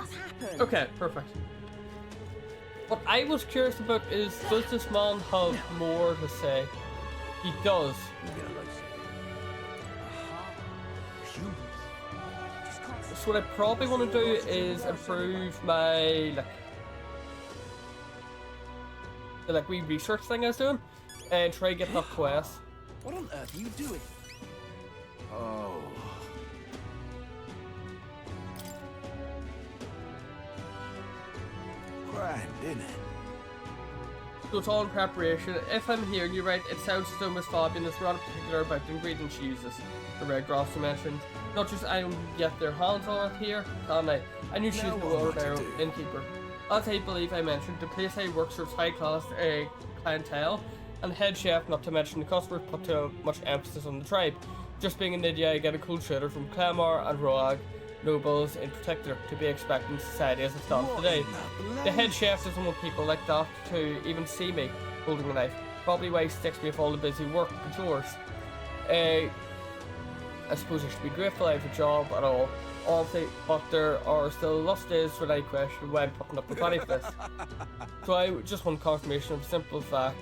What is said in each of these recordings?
What's happened? Okay, perfect. What I was curious about is, does this man have more to say? He does. So what I probably want to do is improve my the wee research thing I was doing, and try to get that quest. What on earth are you doing? Oh. Grand, isn't it? So it's all in preparation. If I'm hearing you right, it sounds as though Miss Fabian is rather particular about the ingredients she uses. The red grass you mentioned. Not just anyone can get their hands on it here, can I? I knew she was no ordinary innkeeper. As I believe I mentioned, the place I work serves high class clientele, and the head chef, not to mention the customers, put too much emphasis on the tribe. Just being an idiot, I get a cool shooter from Clamor and Roag, nobles in particular, to be expected in society as it stands today. The head chef doesn't want people like that to even see me holding a knife. Probably why he sticks me with all the busy work and chores. I suppose I should be grateful I have a job at all. Honestly, but there are still lost days when I question why I'm putting up with any of this. So I just want confirmation of a simple fact.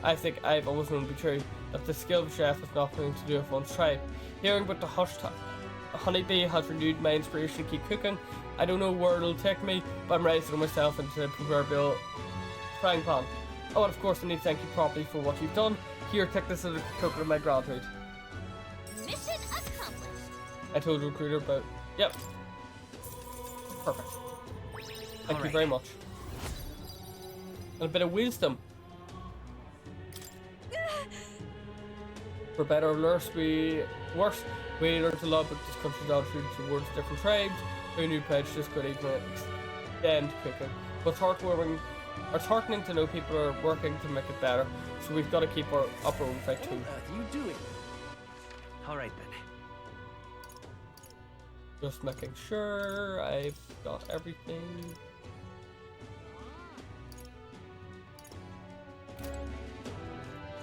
I think I've always known to be true, that the skilled chef has nothing to do with one's tribe. Hearing about the honeybee has renewed my inspiration to keep cooking. I don't know where it'll take me, but I'm raising myself into the proverbial frying pan. Oh, and of course I need to thank you properly for what you've done. Here, take this as a token of my gratitude. Mission accomplished. I told the recruiter about. Yep. Perfect. Thank you very much. And a bit of wisdom. For better or worse, we learned a lot about this country's attitude towards different tribes. Who knew prejudice could even extend cooking. But it's heartening to know people are working to make it better. So we've got to keep up our own fight too. What on earth are you doing? All right then. Just making sure I've got everything.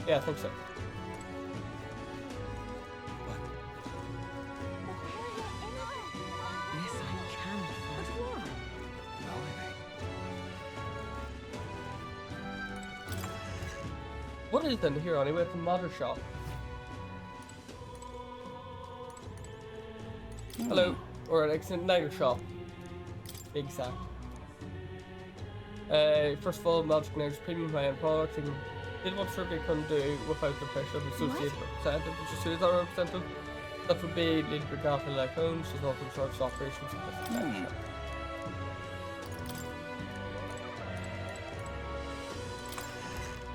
Yeah, I think so. Yes, I can. But why? What is in here anyway? It's a mother shop. Hello, or an igniter shop. Exact. First of all, Magic Igniter's premium high-end product. And did what survey couldn't do without the pressure of the associated representative, which is who is our representative. That would be Lady Brigatta like home. She's also in charge of operations of this shop.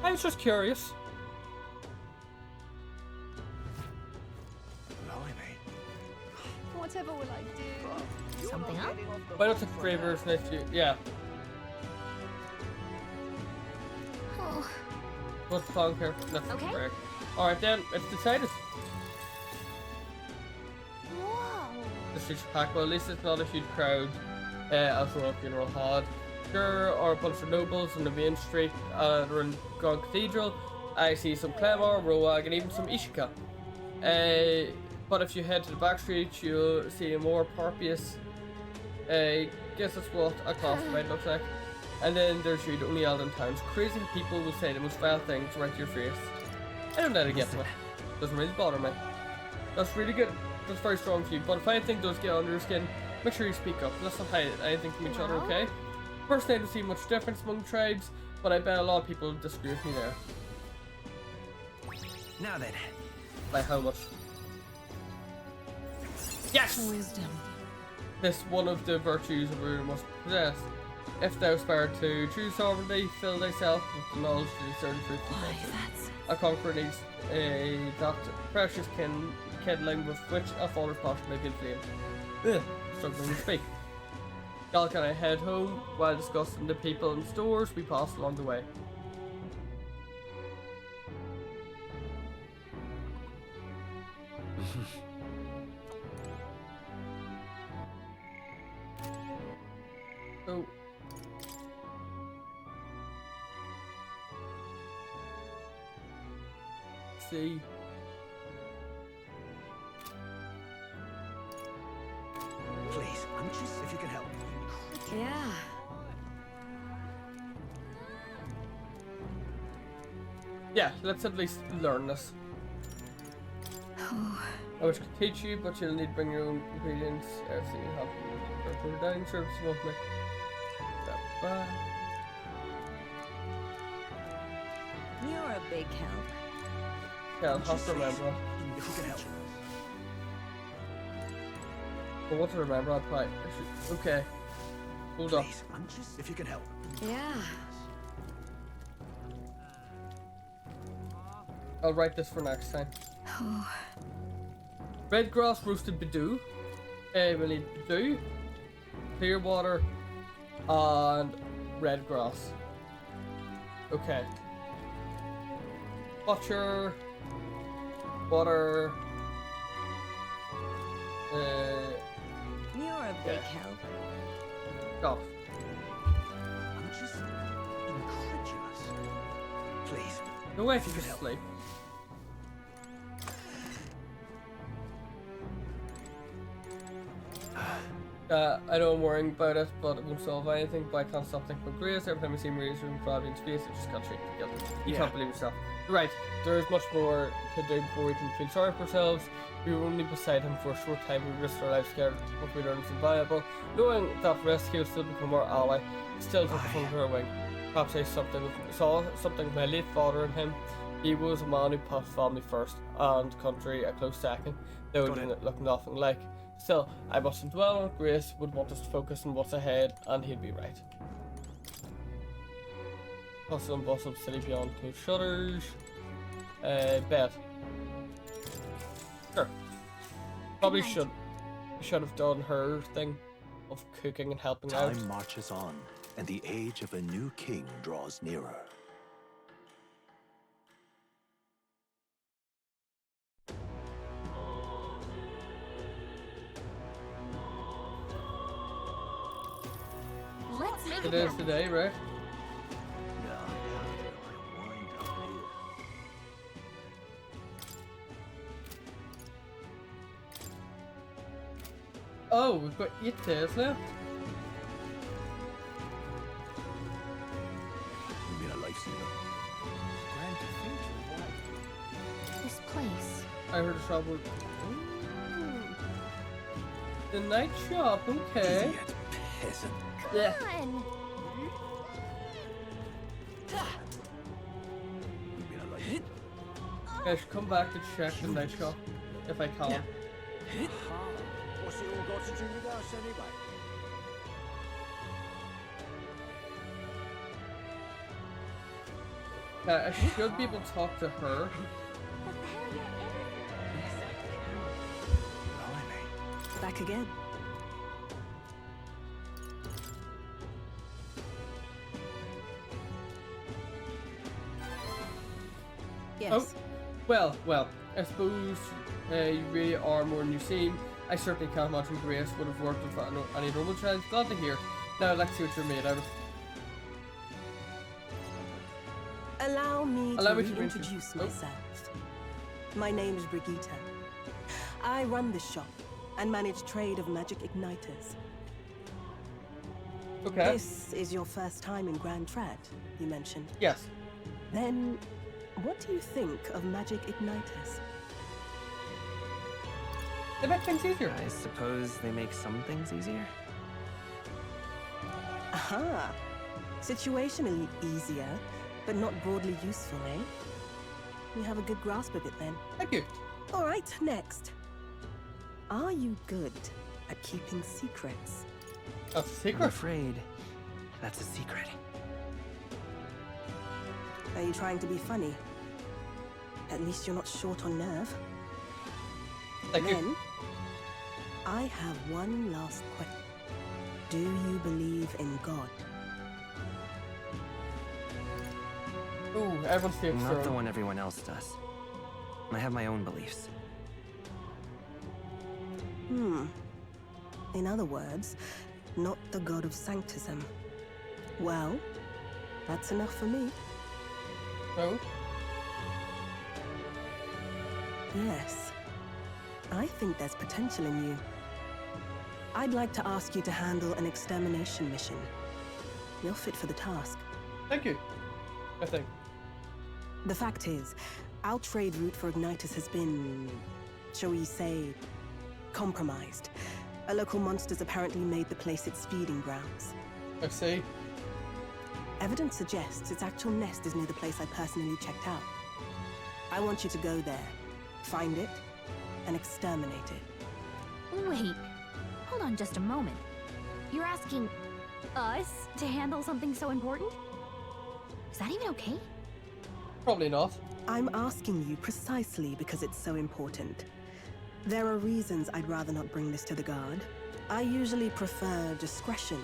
I was just curious. Whatever will I do? Something up? Why not take flavors next year? Yeah. Oh. What's the plan here? Nothing Okay. break. Alright then, it's decided. Whoa. The streets are packed, well at least it's not a huge crowd as Royal Funeral had. There are a bunch of nobles on the main street around Grand Cathedral. I see some Clemor, Roag and even some Ishika. But if you head to the back street, you'll see a more Porpius. Guess that's what a classified looks like. And then there's you, the only Elden towns. Crazy people will say the most vile things right to your face. I don't know how to get to it. Doesn't really bother me. That's really good. That's very strong for you. But if anything does get under your skin, make sure you speak up. Let's not hide anything from each other, okay? Personally, I don't see much difference among tribes, but I bet a lot of people disagree with me there. Now then. By how much? Yes! Wisdom. This one of the virtues a ruler must possess. If thou aspire to true sovereignty, fill thyself with the knowledge to discern truth. Why, that's... A conqueror needs that precious kindling with which a father's passion may be inflamed. Ugh, struggling to speak. Galk and I head home while discussing the people and stores we passed along the way. So see. Please, I'm just if you can help. Yeah, let's at least learn this. I wish I could teach you, but you'll need to bring your own ingredients. Everything you have for the dining service you won't make. You're a big help. Yeah, I'll have to remember. If you can help. But what to remember, I'd probably... Okay. Hold up. Please, if you can help. Yeah. I'll write this for next time. Red grass roasted badoo. We need badoo, clear water, and red grass. Okay. Butcher, water. You're a big help. Oh, I'm just incredulous. Please. no way if you just sleep. I know I'm worrying about it, but it won't solve anything. But I can't stop thinking about Grace. Every time I see Maria's room traveling in space, I just can't shake the guilt. You can't believe yourself. You're right, there is much more to do before we can feel sorry for ourselves. We were only beside him for a short time. We risked our lives scared, but we learned it's invaluable. Knowing that risk, he will still become our ally. Still took us under our wing. Perhaps I saw something with my late father in him. He was a man who put family first and country a close second, though it didn't look nothing like. Still, I mustn't dwell on it. Grace would want us to focus on what's ahead, and he'd be right. Hustle and bustle, city beyond closed shutters. Bed. Sure. Probably should have done her thing of cooking and helping out. Time marches on, and the age of a new king draws nearer. Let's make It is today, right? Now, how do I wind up here? Oh, we've got 8 days left. You've been a lifesaver. Grand Cathedral, why? this place. I heard a shop was... Ooh. The night shop, okay. Idiot peasant. Yeah. Come on. You've been a lifesaver. I should come back to check the night shop if I can. What's it all got to do with us anyway? I should be able to talk to her. Blimey. Back again. Yes. Oh, well, I suppose you really are more than you seem. I certainly can't imagine Grace would have worked with any normal child. Glad to hear. Now I'd like to see what you're made out of. Allow me Allow to me to reintroduce oh. myself. My name is Brigitte. I run the shop and manage trade of magic igniters. Okay. This is your first time in Grand Trad, you mentioned. Yes. Then, what do you think of magic igniters? They make things easier. I suppose they make some things easier? Aha! Situationally easier, but not broadly useful, eh? You have a good grasp of it then. Thank you. All right, next. Are you good at keeping secrets? That's a I'm secret. afraid that's a secret. Are you trying to be funny? At least you're not short on nerve. Thank Then, you. I have one last question. Do you believe in God? Ooh, everyone's takes Not the their one everyone else does. I have my own beliefs. In other words, not the God of Sanctism. Well, that's enough for me. Oh, Yes. I think there's potential in you. I'd like to ask you to handle an extermination mission. You're fit for the task. thank you. I think. The fact is, our trade route for Ignitus has been, shall we say, compromised. A local monster's apparently made the place its feeding grounds. I see. Evidence suggests its actual nest is near the place I personally checked out. I want you to go there, find it, and exterminate it. Wait, hold on just a moment. You're asking us to handle something so important? Is that even okay? Probably not. I'm asking you precisely because it's so important. There are reasons I'd rather not bring this to the guard. I usually prefer discretion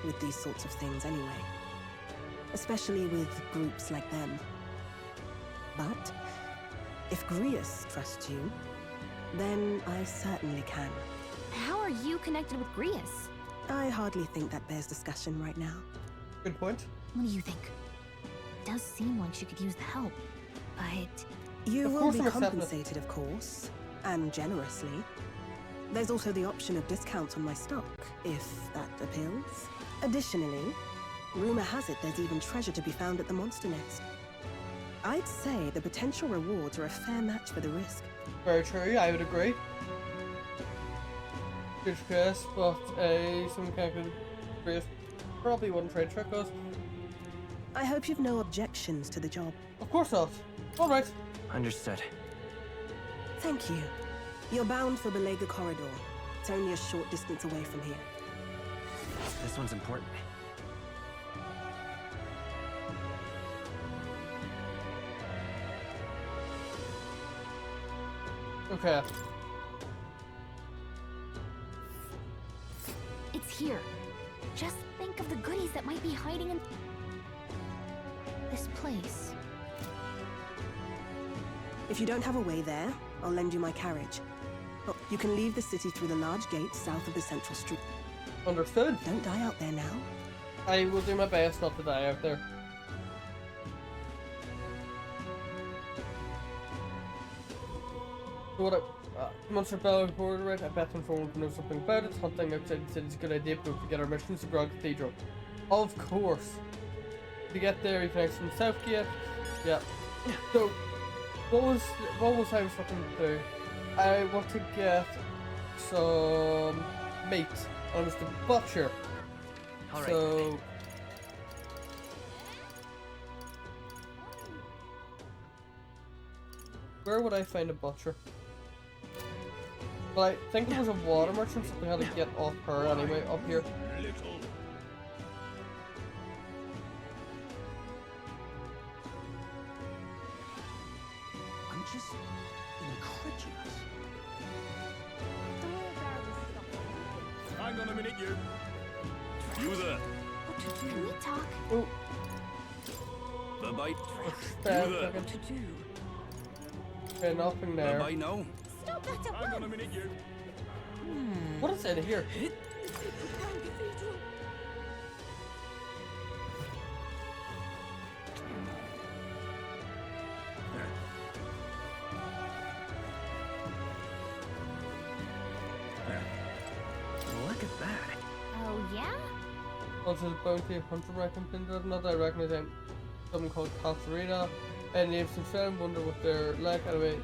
with these sorts of things anyway. Especially with groups like them. But if Grius trusts you, then I certainly can. How are you connected with Grius? I hardly think that bears discussion right now. Good point. What do you think? It does seem like she could use the help, but... You Of will course be I'm accepting it. compensated, of course, and generously. There's also the option of discounts on my stock, if that appeals. Additionally, rumor has it there's even treasure to be found at the monster nest. I'd say the potential rewards are a fair match for the risk. Very true, I would agree. Good guess, but some kind of Grius probably wouldn't trade trick us. I hope you've no objections to the job. Of course not. Alright. Understood. Thank you. You're bound for Belega Corridor. It's only a short distance away from here. This one's important. Okay. it's here. Just think of the goodies that might be hiding in... this place. If you don't have a way there, I'll lend you my carriage. Oh, you can leave the city through the large gate south of the central street. Understood. Don't die out there now. I will do my best not to die out there. So what Monster Bell border it, I bet someone can know something about it. Hunting outside the city is a good idea, but to get our missions to Grog Cathedral. Of course. To get there, you can exit from Southgate. Yeah. So, what was I was looking to do? I want to get some meat. I was the butcher. Alright. So, where would I find a butcher? Well, I think there was a water merchant, so we had to get off her anyway, up here. I'm just incredulous. Hang on a minute, you. You there. Can we talk? Oh, The bite. bad You there. second. To do? Okay, nothing The there. bite now. Stop that at Hang on a once! minute, you. What is in here? Look at that. Oh, yeah? Also, the bounty hunter recompense. Another I recognize something called Katharina. And names themselves, wonder what they're like. Anyway,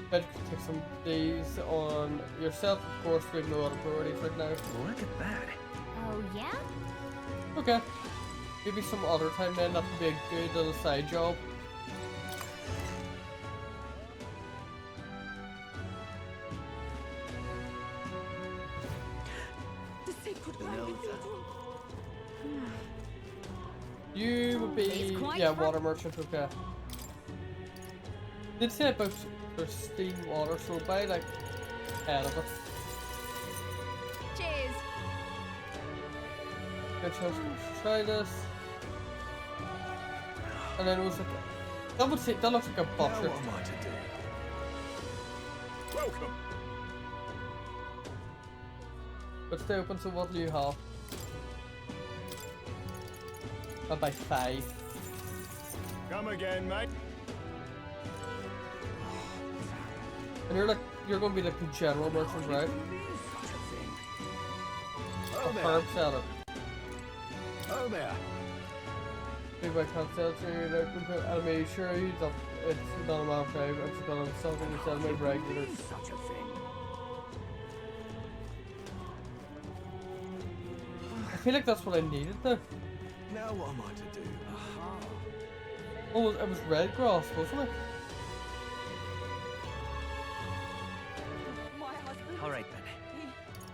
better take some of these on yourself. Of course, we have no other priorities right now. Look at that. Oh, yeah? Okay. Maybe some other time then, that would be a good little side job. The sacred You would be, It's quite yeah, fun. water merchant, okay. Did say about pristine water, so buy like 10 of it. Cheers! Good chance to try this. And then it was like, that looks like a Now butcher. what am I to do? Welcome. But stay open, so what do you have? I'll buy 5. Come again, mate. And you're gonna be like the general merchant, right? Oh A there. herb seller. Oh there. by consulting animated series of it's done a matter of time. It's done something to sell my regulars. Such a thing. I feel like that's what I needed though. Now what am I to do? Oh, it was red grass, wasn't it? My husband. All right then.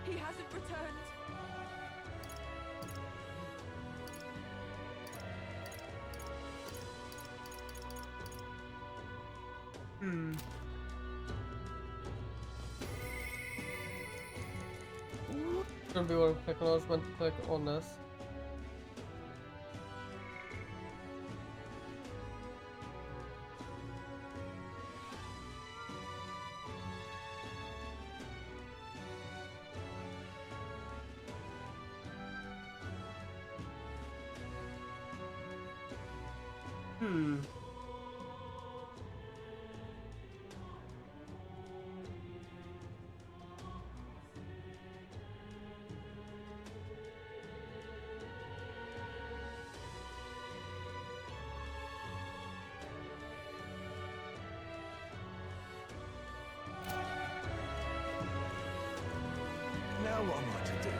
He hasn't returned. It's gonna be what I'm clicking on. I was meant to click on this. Now what am I to do?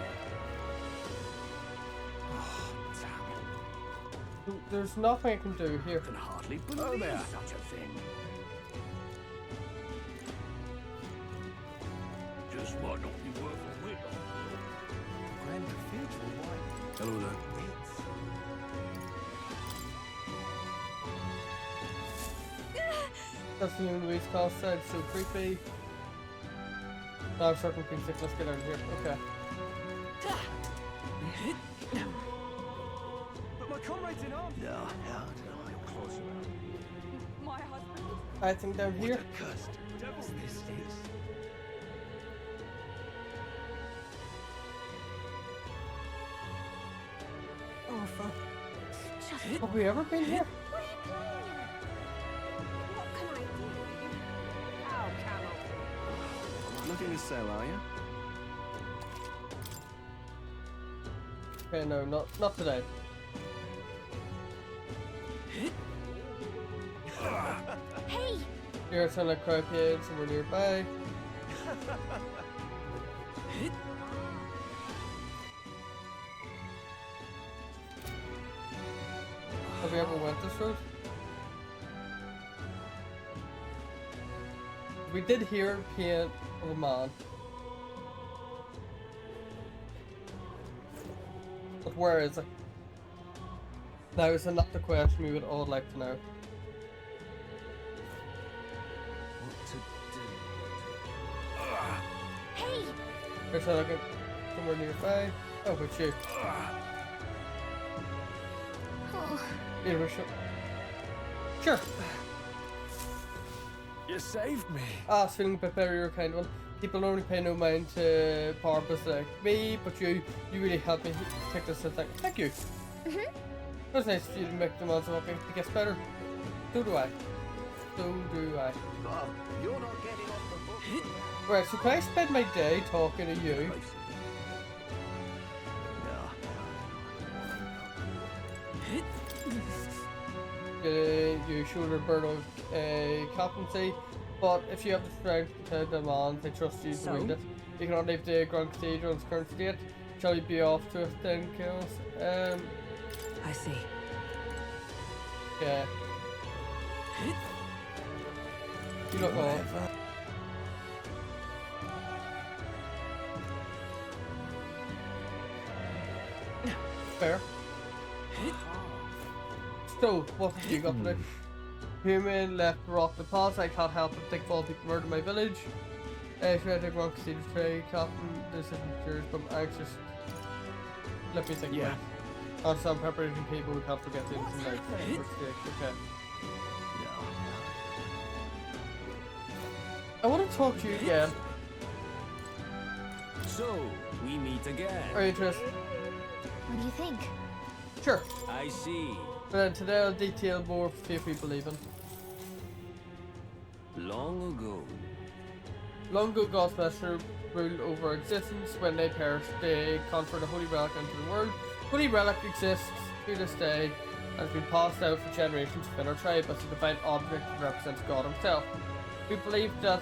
Oh, damn it. There's nothing I can do here. I can hardly believe there. such a thing. Just might not be worth a whit. Grand Cathedral, why? Hello there. That's the human race cost side, so creepy. No, I'm starting to be sick. Let's get out of here. Okay. But my comrade's in arms. No, how did I get close around? My husband. I think down here. What a cursed devil this is. Awful. Just Have we ever been here? what are you playing at? What can I do? How camel? Looking to sell, are you? Okay, no, not today. Hey! Here sound like croupiers somewhere nearby. Have we ever went this road? We did hear pain of a man. But where is it? Now is it not the question we would all like to know? What to do? Hey! Here's sound like it somewhere nearby. Oh, but you. Oh, Here we should. Sure. You saved me. Ah, it's feeling a bit better, you're a kind one. People normally pay no mind to purpose like me, but you really helped me take this and thank you. Mhm. It was nice of you to make the odds of it gets better. So do I. So do I. Oh, you're not getting off the hook for that. Right, so can I spend my day talking to you? You shoulder burn of competency, but if you have the strength to demand, I trust you to So? win it. You cannot leave the Grand Cathedral in its current state. Shall you be off to it then, Chaos? I see. Yeah. You look off. Fair. So, what have you got today? Human left rock deposit. I can't help but think all people murdered my village. Should I take Rock Cathedral today, Captain? This isn't yours, but I'm anxious. Let me think about it. On some preparation people, we can't forget things in life. Okay. I want to talk to you again. So, we meet again. Are you interested? what do you think? Sure. I see. But then today I'll detail more for few people even. Long ago, Long ago, God's messenger ruled over existence. When they perished, they conferred a holy relic into the world. Holy relic exists to this day. has been passed down for generations within our tribe as a divine object that represents God himself. We believe that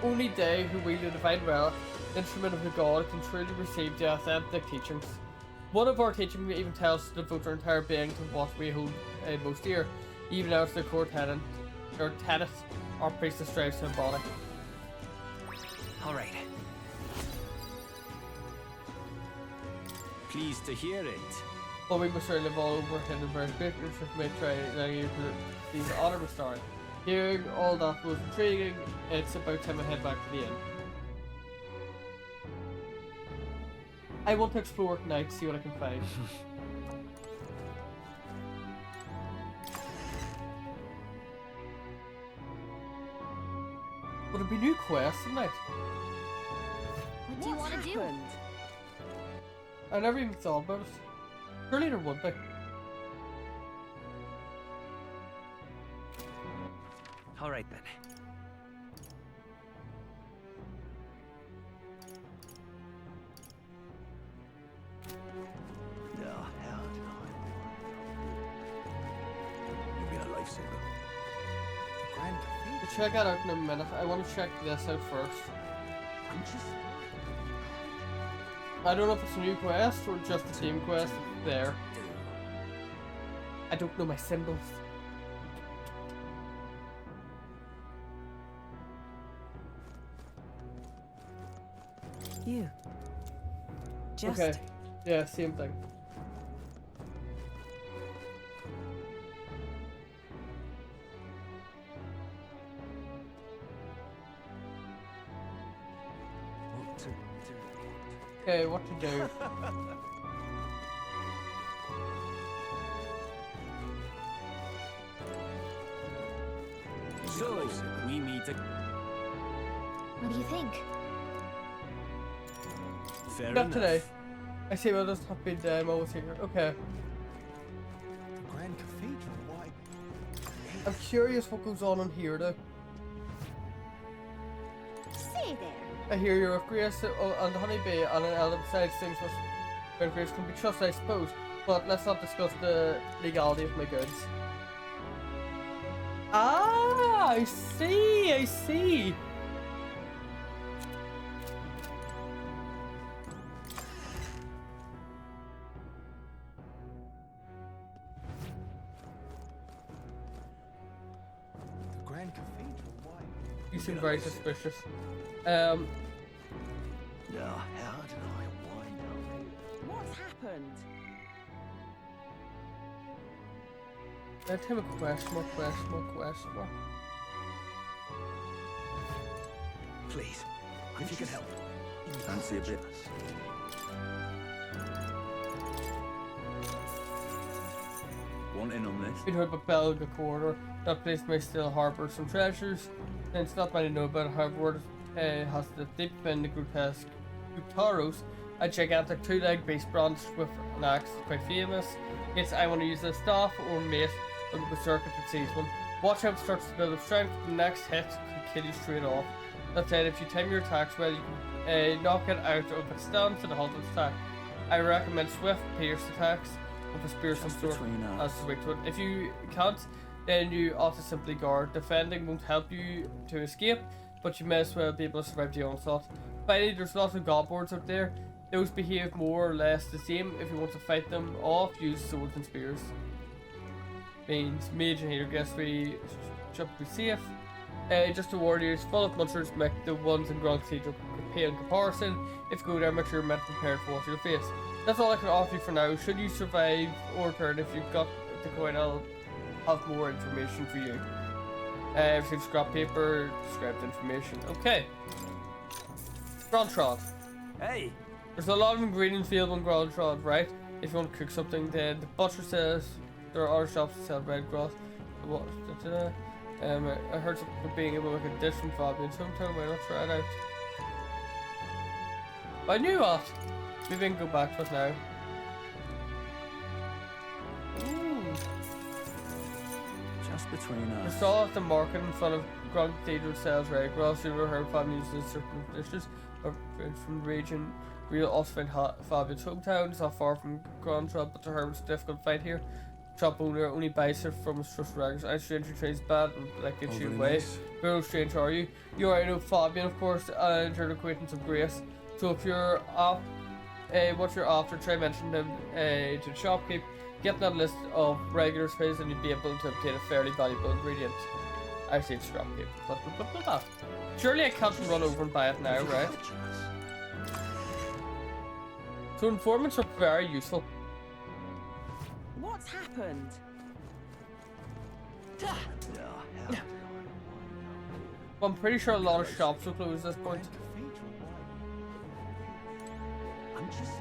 only they who wield the divine relic, the instrument of the God, can truly receive the authentic teachings. One of our teachings even tells us to devote our entire being to what we hold most dear, even as the core tenet, or tenet our priestess strives to embody. All right. Pleased to hear it. But we must certainly live all over him and very great interest may try letting you to these honourable story. Hearing all that was intriguing, it's about time I head back to the inn. I want to explore tonight, see what I can find. Would it be new quests tonight? What do you want to do? I never even thought about it. Surely there would be. All right then. No, hell no. You've been a lifesaver. Grand We'll check that out in a minute. I want to check this out first. I don't know if it's a new quest or just the same quest there. I don't know my symbols. You. Just. Okay. Yeah, same thing. What to do? Okay, what to do? So, we meet again. What do you think? Fair Not enough. today. I see what does have been I'm always here. Okay. The Grand Cathedral? Why? I'm curious what goes on in here though. Say there. I hear you're of grace and the honeybee and an element besides things where grace can be trusted, I suppose. But let's not discuss the legality of my goods. Ah, I see, I see. The Grand Cathedral? Why? You seem very suspicious. No, how did I wind up? What's happened? Let him a question mark, question mark, question mark. Please, if you can help. Fancy a bit? Want in on this? Been heard about Belga Corridor. That place may still harbour some treasures. And it's not many know about it, however, it has the deep in the grotesque Gutaros, a gigantic two-legged beast brandished with an axe, quite famous. Yes, I want to use this staff or mate, but the berserker if it sees one. Watch how it starts to build up strength, the next hit can kill you straight off. That said, if you time your attacks well, you can knock it out of its stance and halt its attack. I recommend swift, pierced attacks with a spear of some sort between us. as is weak to it. If you can't, then you ought to simply guard. Defending won't help you to escape, but you may as well be able to survive the onslaught. Finally, there's lots of god boards out there. Those behave more or less the same. If you want to fight them off, use swords and spears. Means mage and healer, guess we should be safe. Just a warrior is full of monsters, make the ones in Grand Cathedral pale in comparison. If you go there, make sure you're meant prepared for what you'll face. That's all I can offer you for now. Should you survive or return, if you've got the coin, I'll have more information for you. Receive scrap paper, scrapped information. Okay. Grandtrod. Hey, There's a lot of ingredients available in Grandtrod, right? If you want to cook something, then the butcher says there are other shops that sell red grass. What? I heard something about being able to make a dish from Fabian's hometown. Why not try it out? I knew that. Maybe I can go back to it now. Ooh. just between The us. stall at the market in front of Grand Cathedral sells red grass. You ever heard Fabian uses certain dishes or from the region. We'll also find Fabian's hometown. It's not far from Grandtrod, but the herb is difficult to find here. shop owner only buys it from his trusted raggers. And stranger trades bad and like gets you away. But no strange are you? You already know Fabian, of course, and you're an acquaintance of Grace. So if you're off, what you're after, try mentioning them to the shopkeep. Get that list of regular space and you'll be able to obtain a fairly valuable ingredient. Actually, it's shopkeep. Blah, blah, blah, blah, blah. Surely I can't run over and buy it now, right? So informants are very useful. What's happened? I'm pretty sure a lot of shops will close at this point. I'm just.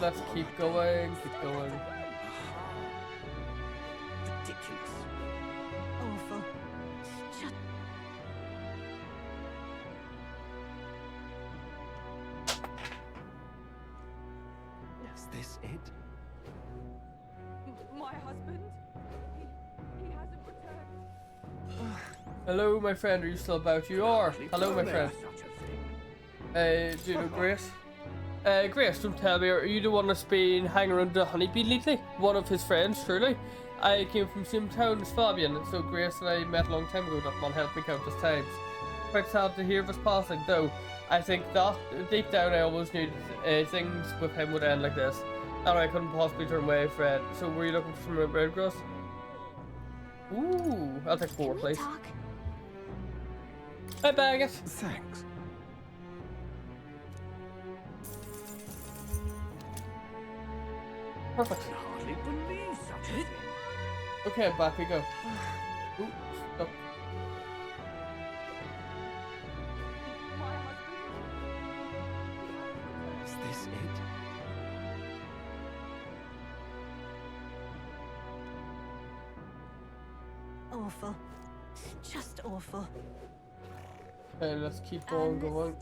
Let's keep going, keep going. Ridiculous. Awful. Is this it? My husband? He hasn't returned. Hello, my friend, are you still about? You are. Hello, my friend. Do you know Grace? Grace, don't tell me, are you the one that's been hanging around the honeybee lately? One of his friends, surely? I came from the same town as Fabian, so Grace and I met a long time ago. That man helped me countless times. Quite sad to hear of his passing, though. I think that, deep down, I always knew things with him would end like this. And I couldn't possibly turn away, Fred. So were you looking for some red grass? Ooh, I'll take 4, please. I bag it. Thanks. Perfect. Hardly believe such a thing. Okay, back we go. Ooh, stop. My husband? Is this it? Awful. Just awful. Okay, let's keep on going.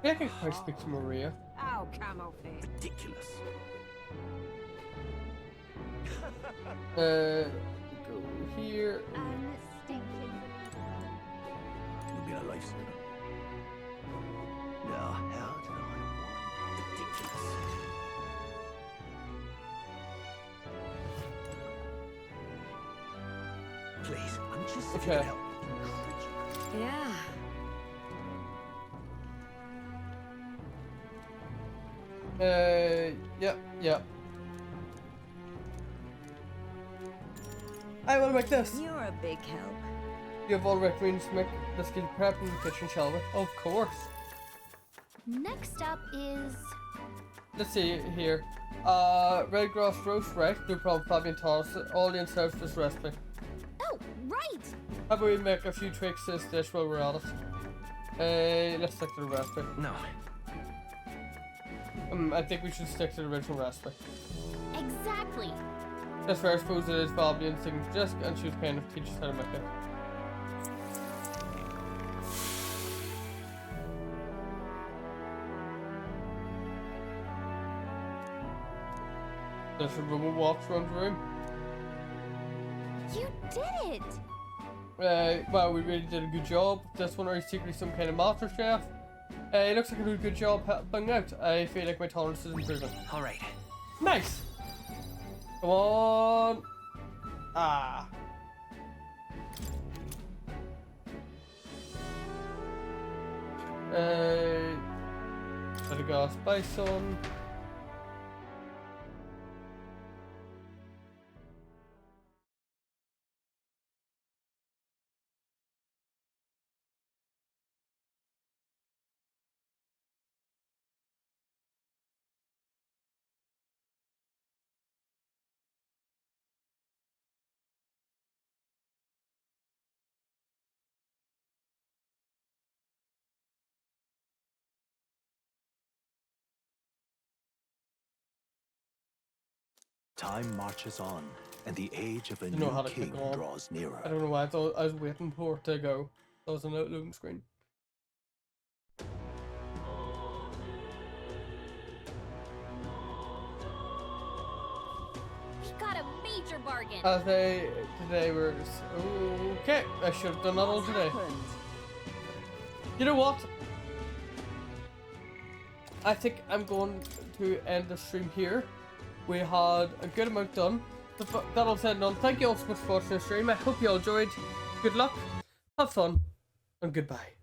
Yeah, I can quite speak to Maria. Oh, camel fish. Ridiculous. Go here. You'll be a lifesaver. Now, how did I want? Ridiculous. Please, I'm just. If you Okay. can help. Yeah. Yeah. I want to make this. You're a big help. You have all recommended to make the skill prep in the kitchen, shall we? Of course. Next up is... Let's see here. Red grass roast, right? No problem, Fabian toss all the insides for this recipe. Oh, right! How about we make a few tweaks to this dish while we're at it? Let's stick to the recipe. No. I think we should stick to the original recipe. Exactly. That's fair, I suppose it is Fabian's signature dish, and she was kind of teach us how to make it. There's a robot walks around the room. You did it! Well, we really did a good job. This one, are you secretly some kind of master chef? It looks like I did a good job helping out. I feel like my tolerance is improving. All right. Nice! Come on! Ah. Let it go, spice on. Time marches on, and the age of a You know how new to click king on. draws nearer. I don't know why I thought I was waiting for it to go. That was an loading screen. We got a major bargain. As today were okay. I should have done that all today. You know what? I think I'm going to end the stream here. We had a good amount done. That all said and done, thank you all so much for watching the stream. I hope you all enjoyed. Good luck, have fun, and goodbye.